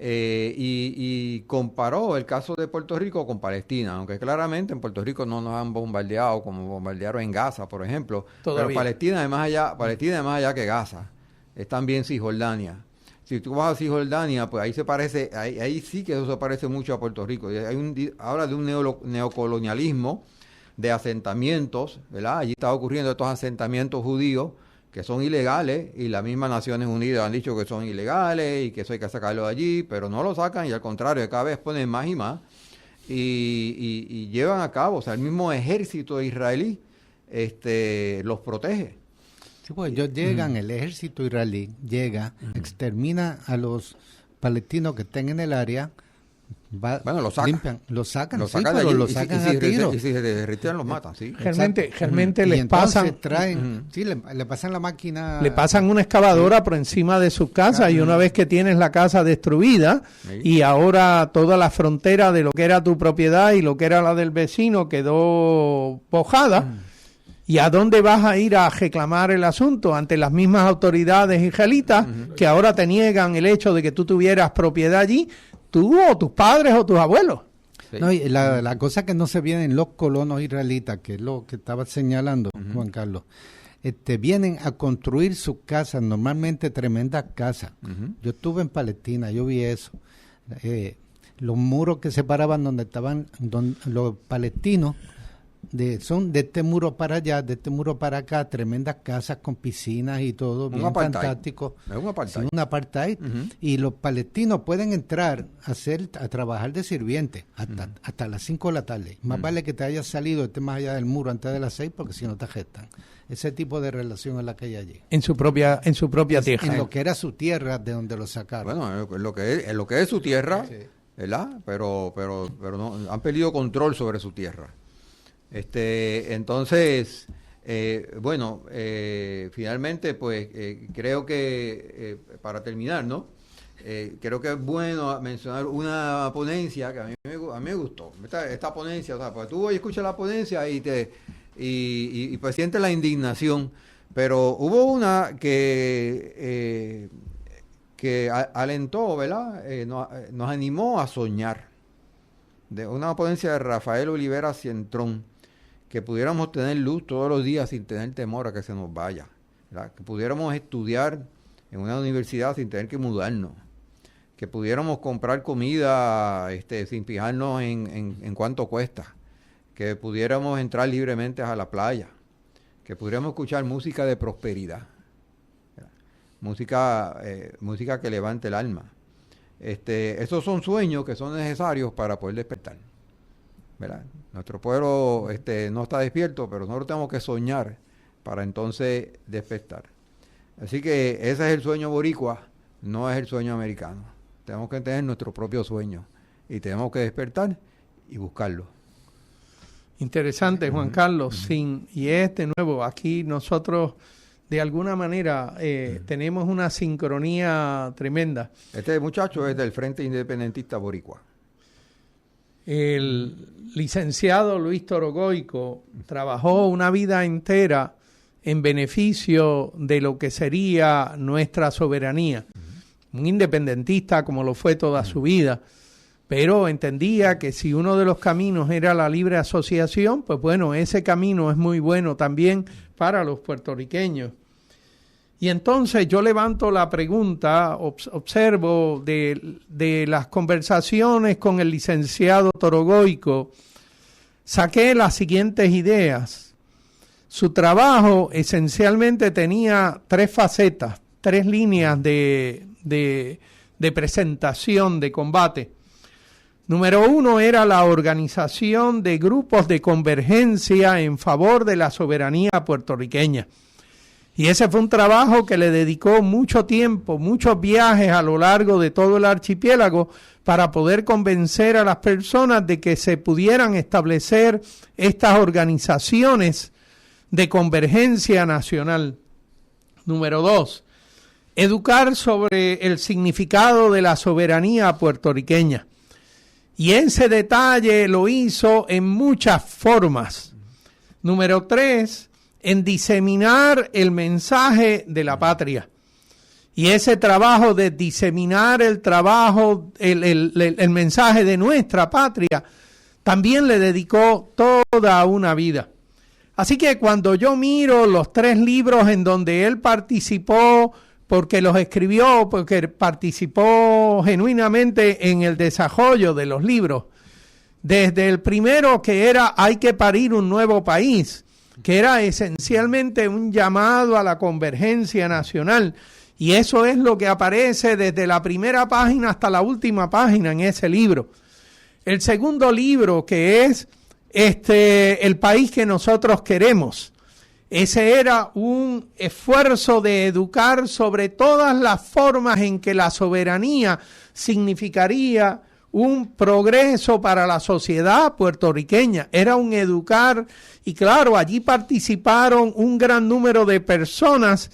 y comparó el caso de Puerto Rico con Palestina, aunque claramente en Puerto Rico no nos han bombardeado como bombardearon en Gaza, por ejemplo. Todavía. Pero Palestina es más allá que Gaza, es también Cisjordania. Si tú vas a Cisjordania, pues ahí se parece, ahí sí que eso se parece mucho a Puerto Rico. Habla de un neocolonialismo de asentamientos, ¿verdad? Allí está ocurriendo estos asentamientos judíos que son ilegales y las mismas Naciones Unidas han dicho que son ilegales y que eso hay que sacarlo de allí, pero no lo sacan y al contrario, cada vez ponen más y más y llevan a cabo, o sea, el mismo ejército israelí los protege. Sí, pues ellos llegan, el ejército israelí llega, extermina a los palestinos que estén en el área, lo sacan. Limpian, lo sacan de allí, lo sacan a tiro. Y si se derriten, los matan, sí. Realmente les pasan... le pasan la máquina... Le pasan una excavadora por encima de sus casas y una vez que tienes la casa destruida y ahora toda la frontera de lo que era tu propiedad y lo que era la del vecino quedó bojada... ¿Y a dónde vas a ir a reclamar el asunto? Ante las mismas autoridades israelitas que ahora te niegan el hecho de que tú tuvieras propiedad allí, tú o tus padres o tus abuelos. Sí. No, y la cosa que no se vienen los colonos israelitas, que es lo que estaba señalando Juan Carlos, vienen a construir sus casas, normalmente tremendas casas. Yo estuve en Palestina, yo vi eso. Los muros que separaban donde estaban los palestinos, son de este muro para allá, de este muro para acá, tremendas casas con piscinas y todo, bien fantástico. Es un apartheid. Sí, un apartheid. Y los palestinos pueden entrar a trabajar de sirviente hasta las 5 de la tarde. Más vale que te hayas salido, estés más allá del muro antes de las 6, porque si no te gestan. Ese tipo de relación es la que hay allí. En su propia tierra. En lo que era su tierra, de donde lo sacaron. Bueno, en lo que es su tierra, sí. ¿Verdad? Pero no, han perdido control sobre su tierra. Entonces, finalmente, pues, creo que, para terminar, ¿no? Creo que es bueno mencionar una ponencia que a mí me gustó. Esta ponencia, o sea, pues tú hoy escuchas la ponencia y pues sientes la indignación, pero hubo una que alentó, ¿verdad? Nos animó a soñar. De una ponencia de Rafael Olivera Cientrón, que pudiéramos tener luz todos los días sin tener temor a que se nos vaya, ¿verdad? Que pudiéramos estudiar en una universidad sin tener que mudarnos, que pudiéramos comprar comida sin fijarnos en cuánto cuesta, que pudiéramos entrar libremente a la playa, que pudiéramos escuchar música de prosperidad, ¿verdad? Música que levante el alma. Esos son sueños que son necesarios para poder despertar, ¿verdad? Nuestro pueblo no está despierto, pero nosotros tenemos que soñar para entonces despertar. Así que ese es el sueño boricua, no es el sueño americano. Tenemos que tener nuestro propio sueño y tenemos que despertar y buscarlo. Interesante, Juan Carlos. Y es de nuevo, aquí nosotros de alguna manera tenemos una sincronía tremenda. Este muchacho es del Frente Independentista Boricua. El licenciado Luis Torogoico trabajó una vida entera en beneficio de lo que sería nuestra soberanía. Un independentista como lo fue toda su vida, pero entendía que si uno de los caminos era la libre asociación, pues bueno, ese camino es muy bueno también para los puertorriqueños. Y entonces yo levanto la pregunta, observo de las conversaciones con el licenciado Torogoico, saqué las siguientes ideas. Su trabajo esencialmente tenía 3 facetas, 3 líneas de presentación, de combate. Número 1 era la organización de grupos de convergencia en favor de la soberanía puertorriqueña. Y ese fue un trabajo que le dedicó mucho tiempo, muchos viajes a lo largo de todo el archipiélago para poder convencer a las personas de que se pudieran establecer estas organizaciones de convergencia nacional. Número 2, educar sobre el significado de la soberanía puertorriqueña. Y ese detalle lo hizo en muchas formas. Número 3, en diseminar el mensaje de la patria. Y ese trabajo de diseminar el mensaje de nuestra patria, también le dedicó toda una vida. Así que cuando yo miro los 3 libros en donde él participó, porque los escribió, porque participó genuinamente en el desarrollo de los libros, desde el primero que era Hay que parir un nuevo país, que era esencialmente un llamado a la convergencia nacional, y eso es lo que aparece desde la primera página hasta la última página en ese libro. El segundo libro, que es El país que nosotros queremos, ese era un esfuerzo de educar sobre todas las formas en que la soberanía significaría un progreso para la sociedad puertorriqueña. Era un educar, y claro, allí participaron un gran número de personas,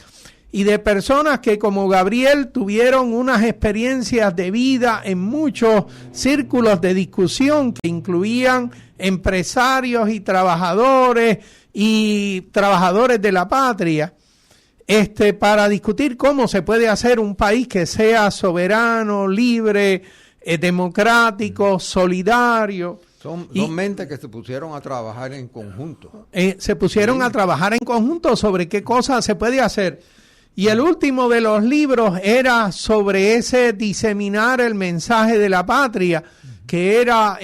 y de personas que como Gabriel tuvieron unas experiencias de vida en muchos círculos de discusión que incluían empresarios y trabajadores de la patria, para discutir cómo se puede hacer un país que sea soberano, libre, democrático, solidario. Son mentes que se pusieron a trabajar en conjunto. Se pusieron a trabajar en conjunto sobre qué cosas se puede hacer. Y el último de los libros era sobre ese diseminar el mensaje de la patria, que era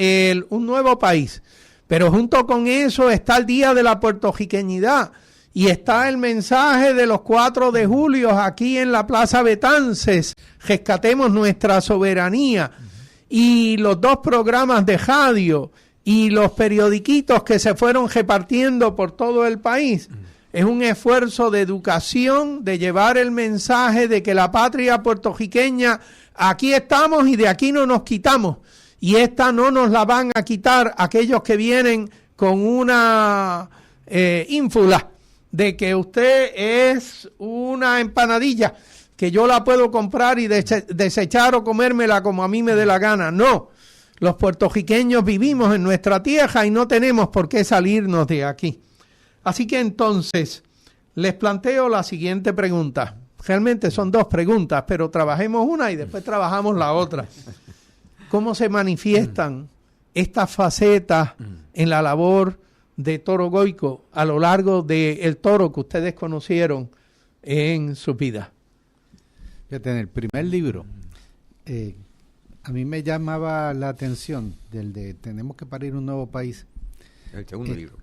un nuevo país. Pero junto con eso está el Día de la Puertorriqueñidad y está el mensaje de los 4 de julio aquí en la Plaza Betances, rescatemos nuestra soberanía, y los 2 programas de radio y los periodiquitos que se fueron repartiendo por todo el país. Es un esfuerzo de educación, de llevar el mensaje de que la patria puertorriqueña, aquí estamos y de aquí no nos quitamos. Y esta no nos la van a quitar aquellos que vienen con una ínfula de que usted es una empanadilla, que yo la puedo comprar y desechar o comérmela como a mí me dé la gana. No, los puertorriqueños vivimos en nuestra tierra y no tenemos por qué salirnos de aquí. Así que entonces les planteo la siguiente pregunta. Realmente son 2 preguntas, pero trabajemos una y después trabajamos la otra. ¿Cómo se manifiestan estas facetas en la labor de Torogoico a lo largo del Toro que ustedes conocieron en su vida? Fíjate, en el primer libro, a mí me llamaba la atención del de Tenemos que parir un nuevo país. El segundo libro.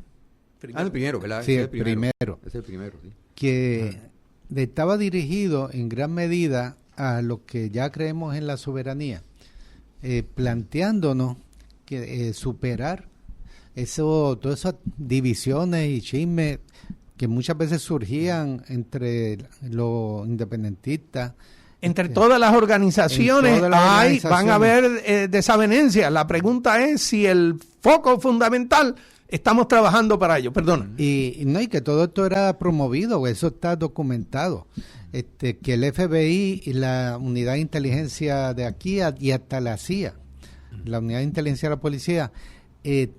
El primero, ¿verdad? Sí, el primero. Es el primero, sí. Que estaba dirigido en gran medida a lo que ya creemos en la soberanía, planteándonos que todas esas divisiones y chismes que muchas veces surgían entre los independentistas. Entre todas las organizaciones van a haber desavenencias. La pregunta es si el foco fundamental estamos trabajando para ello. Perdona. Y que todo esto era promovido, eso está documentado. Que el FBI y la unidad de inteligencia de aquí y hasta la CIA, la unidad de inteligencia de la policía,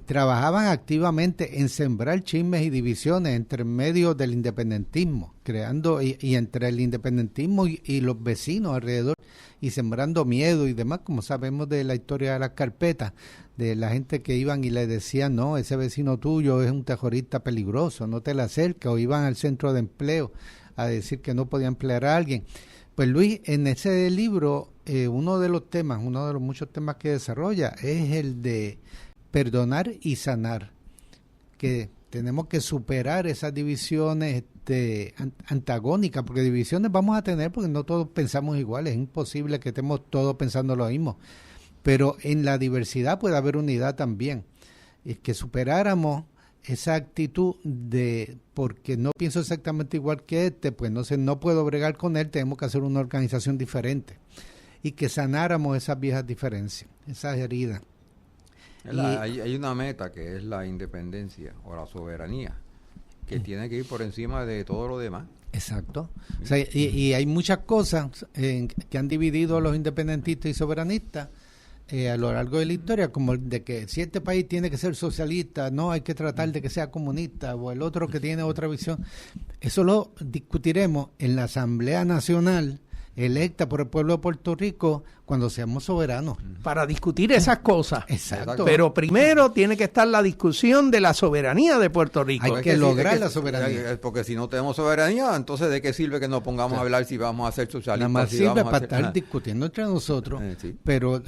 trabajaban activamente en sembrar chismes y divisiones entre medio del independentismo, creando y entre el independentismo y los vecinos alrededor, y sembrando miedo y demás, como sabemos de la historia de las carpetas, de la gente que iban y le decían, no, ese vecino tuyo es un terrorista peligroso, no te le acerques, o iban al centro de empleo a decir que no podía emplear a alguien. Pues Luis, en ese libro, uno de los muchos temas que desarrolla es el de perdonar y sanar, que tenemos que superar esas divisiones antagónicas, porque divisiones vamos a tener porque no todos pensamos iguales, es imposible que estemos todos pensando lo mismo, pero en la diversidad puede haber unidad también, es que superáramos esa actitud de porque no pienso exactamente igual que pues no puedo bregar con él, tenemos que hacer una organización diferente, y que sanáramos esas viejas diferencias, esas heridas. Hay una meta que es la independencia o la soberanía, que tiene que ir por encima de todo lo demás. Exacto. O sea, y hay muchas cosas que han dividido a los independentistas y soberanistas a lo largo de la historia, como de que si este país tiene que ser socialista, no hay que tratar de que sea comunista, o el otro que tiene otra visión. Eso lo discutiremos en la Asamblea Nacional electa por el pueblo de Puerto Rico cuando seamos soberanos. Para discutir esas cosas. Exacto. Pero primero tiene que estar la discusión de la soberanía de Puerto Rico. Hay que lograr la soberanía. Porque si no tenemos soberanía, entonces ¿de qué sirve que nos pongamos a hablar si vamos a ser socialistas? Nada más si sirve vamos para estar discutiendo entre nosotros, sí. Pero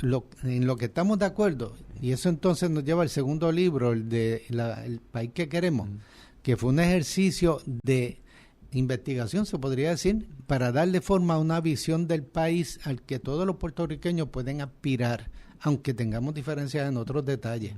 en lo que estamos de acuerdo, y eso entonces nos lleva al segundo libro, el de El país que queremos, que fue un ejercicio de investigación, se podría decir, para darle forma a una visión del país al que todos los puertorriqueños pueden aspirar, aunque tengamos diferencias en otros detalles.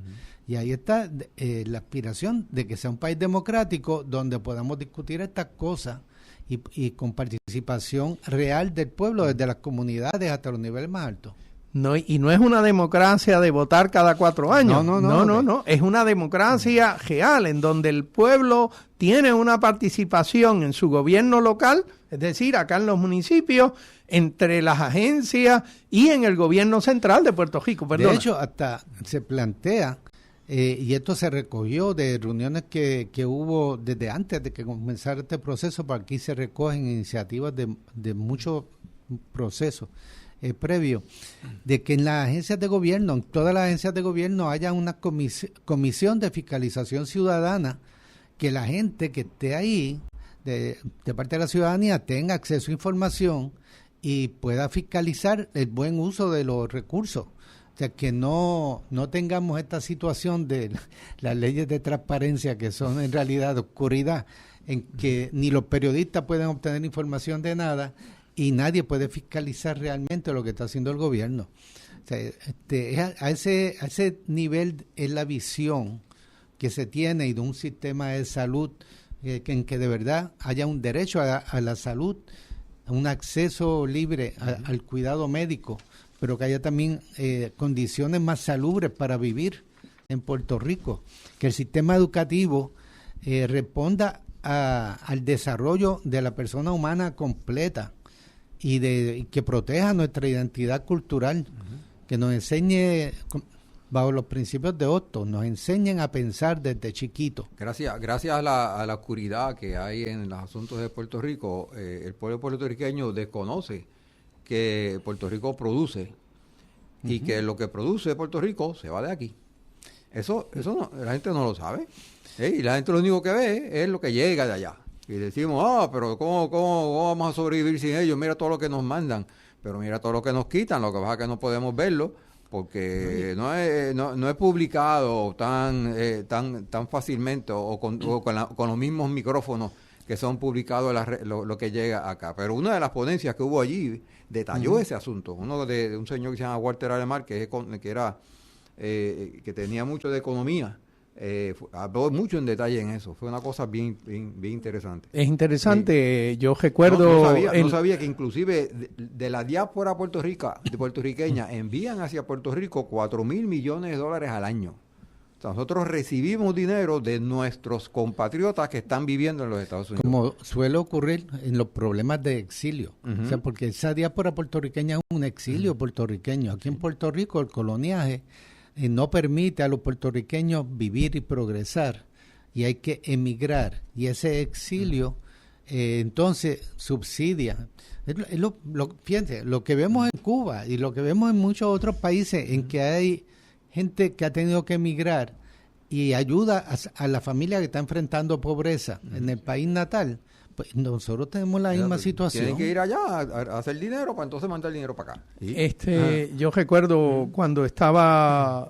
Y ahí está la aspiración de que sea un país democrático donde podamos discutir estas cosas y con participación real del pueblo, desde las comunidades hasta los niveles más altos. No, y no es una democracia de votar cada 4 años. No. Es una democracia real en donde el pueblo tiene una participación en su gobierno local, es decir, acá en los municipios, entre las agencias y en el gobierno central de Puerto Rico. Perdona. De hecho, hasta se plantea, y esto se recogió de reuniones que hubo desde antes de que comenzara este proceso, porque aquí se recogen iniciativas de muchos procesos previo, de que en las agencias de gobierno, en todas las agencias de gobierno haya una comisión de fiscalización ciudadana, que la gente que esté ahí, de parte de la ciudadanía, tenga acceso a información y pueda fiscalizar el buen uso de los recursos. O sea, que no tengamos esta situación de las leyes de transparencia, que son en realidad de oscuridad, en que ni los periodistas pueden obtener información de nada, y nadie puede fiscalizar realmente lo que está haciendo el gobierno. O sea, a ese nivel es la visión que se tiene, y de un sistema de salud en que de verdad haya un derecho a la salud, un acceso libre al cuidado médico, pero que haya también condiciones más salubres para vivir en Puerto Rico, que el sistema educativo responda al desarrollo de la persona humana completa, y que proteja nuestra identidad cultural, que nos enseñe, bajo los principios de Otto, nos enseñen a pensar desde chiquito. Gracias a la oscuridad que hay en los asuntos de Puerto Rico, el pueblo puertorriqueño desconoce que Puerto Rico produce, y que lo que produce Puerto Rico se va de aquí. Eso no, la gente no lo sabe, y la gente lo único que ve es lo que llega de allá. Y decimos, pero ¿cómo vamos a sobrevivir sin ellos? Mira todo lo que nos mandan, pero mira todo lo que nos quitan. Lo que pasa es que no podemos verlo porque no es publicado tan fácilmente o con los mismos micrófonos que son publicados lo que llega acá. Pero una de las ponencias que hubo allí detalló ese asunto. Uno de un señor que se llama Walter Alemar, que tenía mucho de economía. Habló mucho en detalle en eso. Fue una cosa bien interesante. Es interesante. Yo recuerdo no sabía que inclusive de la diáspora puertorriqueña envían hacia Puerto Rico $4,000 millones al año. O sea, nosotros recibimos dinero de nuestros compatriotas que están viviendo en los Estados Unidos, como suele ocurrir en los problemas de exilio. O sea, porque esa diáspora puertorriqueña es un exilio puertorriqueño. Aquí en Puerto Rico el coloniaje no permite a los puertorriqueños vivir y progresar, y hay que emigrar, y ese exilio entonces subsidia. Fíjense, lo que vemos en Cuba y lo que vemos en muchos otros países en que hay gente que ha tenido que emigrar y ayuda a la familia que está enfrentando pobreza en el país natal, pues nosotros tenemos la misma situación. Tienen que ir allá a hacer dinero para entonces mandar el dinero para acá. Yo recuerdo cuando estaba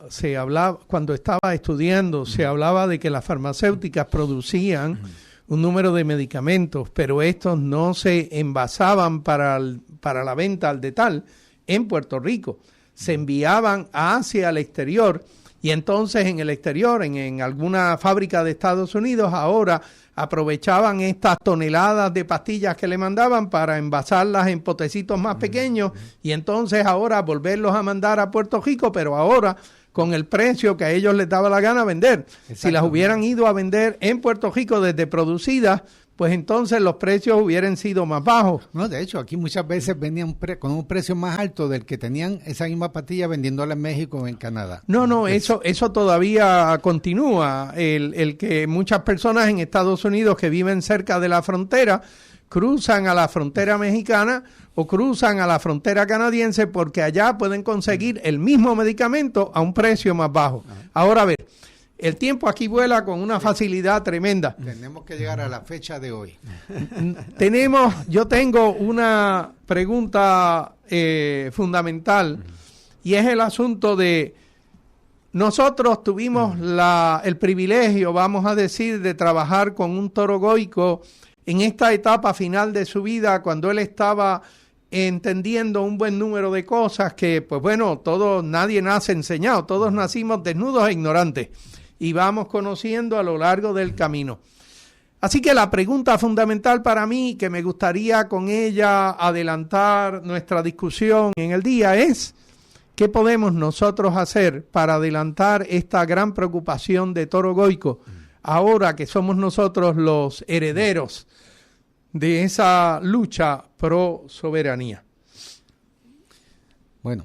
estudiando, se hablaba de que las farmacéuticas producían un número de medicamentos, pero estos no se envasaban para la venta al detal en Puerto Rico. Se enviaban hacia el exterior y entonces en el exterior, en alguna fábrica de Estados Unidos, ahora aprovechaban estas toneladas de pastillas que le mandaban para envasarlas en potecitos más pequeños y entonces ahora volverlos a mandar a Puerto Rico, pero ahora con el precio que a ellos les daba la gana vender. Si las hubieran ido a vender en Puerto Rico desde producidas, pues entonces los precios hubieran sido más bajos. No, de hecho, aquí muchas veces venían con un precio más alto del que tenían esa misma pastilla vendiéndola en México o en Canadá. No, eso todavía continúa. El que muchas personas en Estados Unidos que viven cerca de la frontera cruzan a la frontera mexicana o cruzan a la frontera canadiense porque allá pueden conseguir el mismo medicamento a un precio más bajo. Ahora a ver, el tiempo aquí vuela con una facilidad tremenda. Tenemos que llegar a la fecha de hoy. Yo tengo una pregunta fundamental y es el asunto de nosotros tuvimos el privilegio, vamos a decir, de trabajar con un torogoico en esta etapa final de su vida, cuando él estaba entendiendo un buen número de cosas que, pues bueno, nadie nace enseñado, todos nacimos desnudos e ignorantes y vamos conociendo a lo largo del camino. Así que la pregunta fundamental para mí, que me gustaría con ella adelantar nuestra discusión en el día, es ¿qué podemos nosotros hacer para adelantar esta gran preocupación de Torogoico ahora que somos nosotros los herederos de esa lucha pro soberanía? Bueno,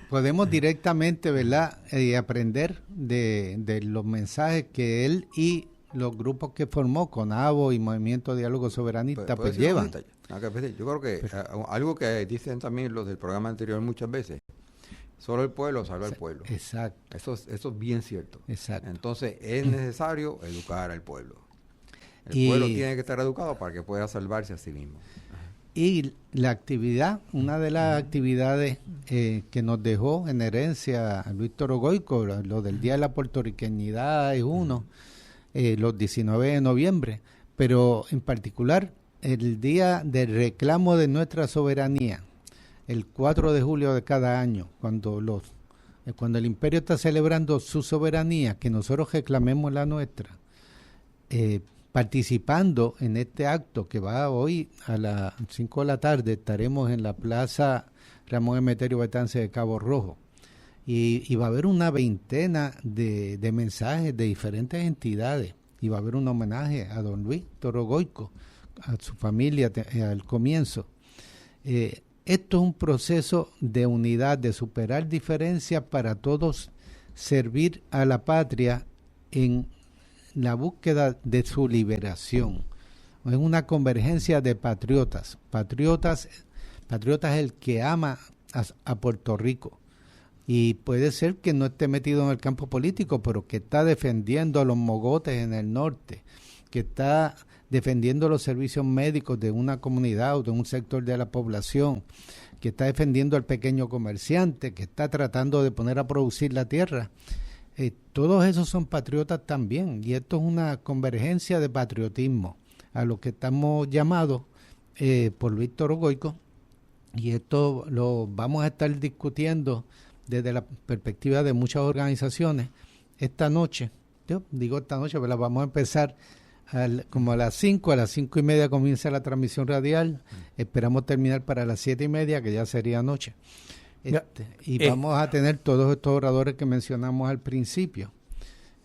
podemos directamente, ¿verdad?, aprender de los mensajes que él y los grupos que formó, CONAVO y Movimiento Diálogo Soberanista, pues llevan. Yo creo que algo que dicen también los del programa anterior muchas veces, solo el pueblo salva al pueblo. Exacto. Eso es bien cierto. Exacto. Entonces es necesario educar al pueblo. El pueblo tiene que estar educado para que pueda salvarse a sí mismo. Y la actividad, una de las actividades que nos dejó en herencia a Luis Torogoico, lo del Día de la Puertorriqueñidad es uno, los 19 de noviembre, pero en particular el Día del Reclamo de Nuestra Soberanía, el 4 de julio de cada año, cuando el imperio está celebrando su soberanía, que nosotros reclamemos la nuestra, participando en este acto que va hoy a las 5 de la tarde, estaremos en la Plaza Ramón Emeterio Betance de Cabo Rojo, y va a haber una veintena de mensajes de diferentes entidades, y va a haber un homenaje a don Luis Torogoico, a su familia al comienzo. Esto es un proceso de unidad, de superar diferencias para todos servir a la patria en la búsqueda de su liberación. Es una convergencia de patriotas. Patriotas es el que ama a Puerto Rico. Y puede ser que no esté metido en el campo político, pero que está defendiendo a los mogotes en el norte, que está defendiendo los servicios médicos de una comunidad o de un sector de la población, que está defendiendo al pequeño comerciante, que está tratando de poner a producir la tierra. Todos esos son patriotas también, y esto es una convergencia de patriotismo a lo que estamos llamados por Luis Torogoico, y esto lo vamos a estar discutiendo desde la perspectiva de muchas organizaciones esta noche. Yo digo esta noche, pero la vamos a empezar como a las 5:30 comienza la transmisión radial. Esperamos terminar para las 7:30, que ya sería noche. Vamos a tener todos estos oradores que mencionamos al principio.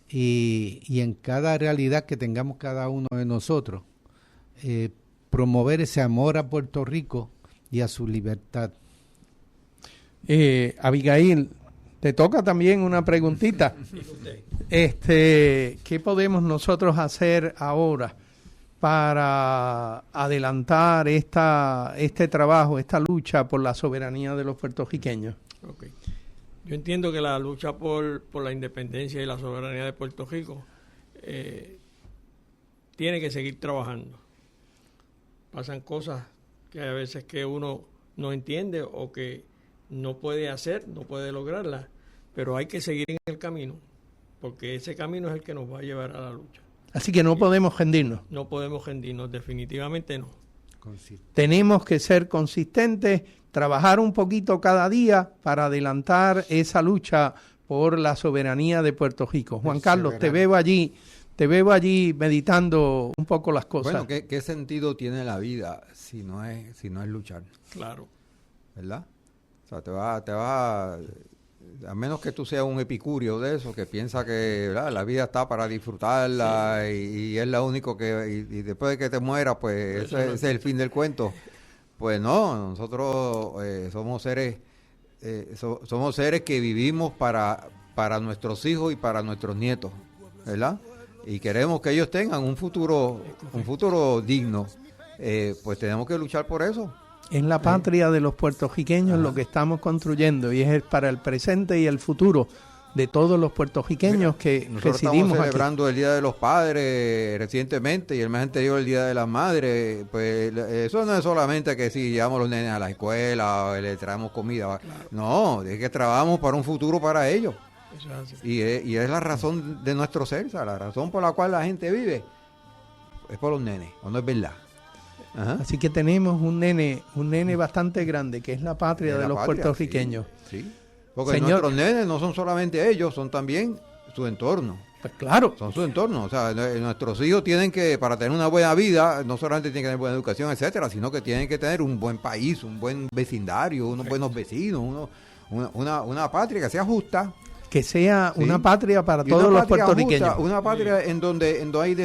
Y en cada realidad que tengamos cada uno de nosotros, promover ese amor a Puerto Rico y a su libertad. Abigail, te toca también una preguntita. ¿Qué podemos nosotros hacer ahora para adelantar este trabajo, esta lucha por la soberanía de los puertorriqueños? Okay. Yo entiendo que la lucha por la independencia y la soberanía de Puerto Rico tiene que seguir trabajando. Pasan cosas que a veces que uno no entiende o que no puede hacer, no puede lograrlas, pero hay que seguir en el camino, porque ese camino es el que nos va a llevar a la lucha. Así que no podemos rendirnos. No podemos rendirnos, definitivamente no. Tenemos que ser consistentes, trabajar un poquito cada día para adelantar esa lucha por la soberanía de Puerto Rico. Juan Carlos, te veo allí meditando un poco las cosas. Bueno, ¿qué sentido tiene la vida si no es luchar? Claro. ¿Verdad? O sea, te va a menos que tú seas un epicúreo de eso, que piensa que, ¿verdad?, la vida está para disfrutarla, sí, y es lo único que, y después de que te mueras, pues ese es el fin del cuento. Pues no, nosotros somos seres que vivimos para nuestros hijos y para nuestros nietos, ¿verdad? Y queremos que ellos tengan un futuro digno. Pues tenemos que luchar por eso. Es la patria de los puertorriqueños lo que estamos construyendo, y es para el presente y el futuro de todos los puertorriqueños que nosotros residimos estamos celebrando aquí. El Día de los Padres recientemente, y el mes anterior el Día de las Madres. Pues eso no es solamente que si llevamos a los nenes a la escuela o le traemos comida. Claro. No, es que trabajamos para un futuro para ellos. Eso es así. Y es la razón de nuestro ser, o sea, la razón por la cual la gente vive es por los nenes, ¿o no es verdad? Ajá. Así que tenemos un nene bastante grande, que es la patria de los puertorriqueños. Sí, sí. Porque nuestros nenes no son solamente ellos, son también su entorno. Pues claro. Son su entorno. O sea, nuestros hijos tienen que, para tener una buena vida, no solamente tienen que tener buena educación, etcétera, sino que tienen que tener un buen país, un buen vecindario, unos buenos vecinos, una patria que sea justa. Que sea una patria para todos los puertorriqueños. Justa, una patria en donde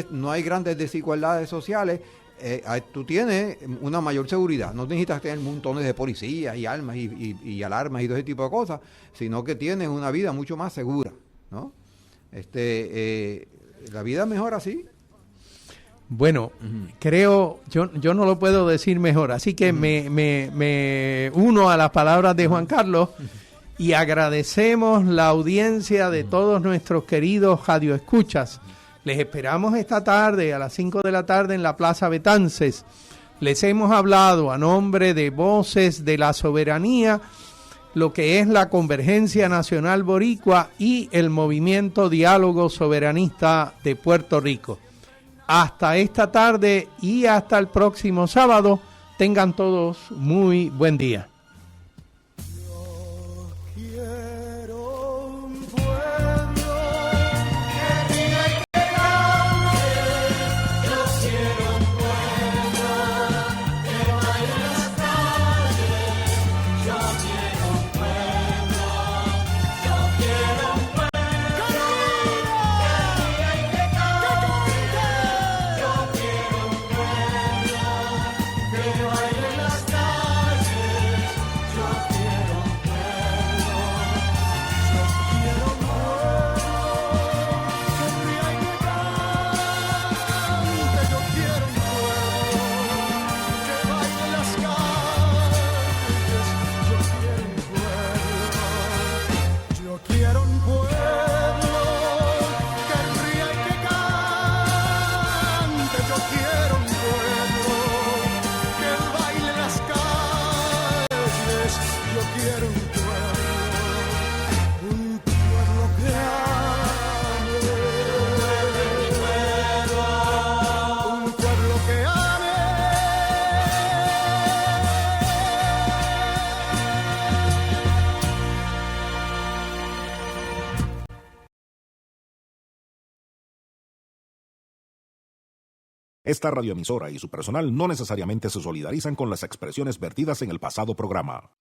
no hay grandes desigualdades sociales. Tú tienes una mayor seguridad. No necesitas tener montones de policías y armas y alarmas y todo ese tipo de cosas, sino que tienes una vida mucho más segura, ¿no? La vida es mejor así. Bueno, creo, yo no lo puedo decir mejor, así que me uno a las palabras de Juan Carlos y agradecemos la audiencia de todos nuestros queridos radioescuchas. Les esperamos esta tarde a las 5 de la tarde en la Plaza Betances. Les hemos hablado a nombre de Voces de la Soberanía, lo que es la Convergencia Nacional Boricua y el Movimiento Diálogo Soberanista de Puerto Rico. Hasta esta tarde y hasta el próximo sábado, tengan todos muy buen día. Esta radioemisora y su personal no necesariamente se solidarizan con las expresiones vertidas en el pasado programa.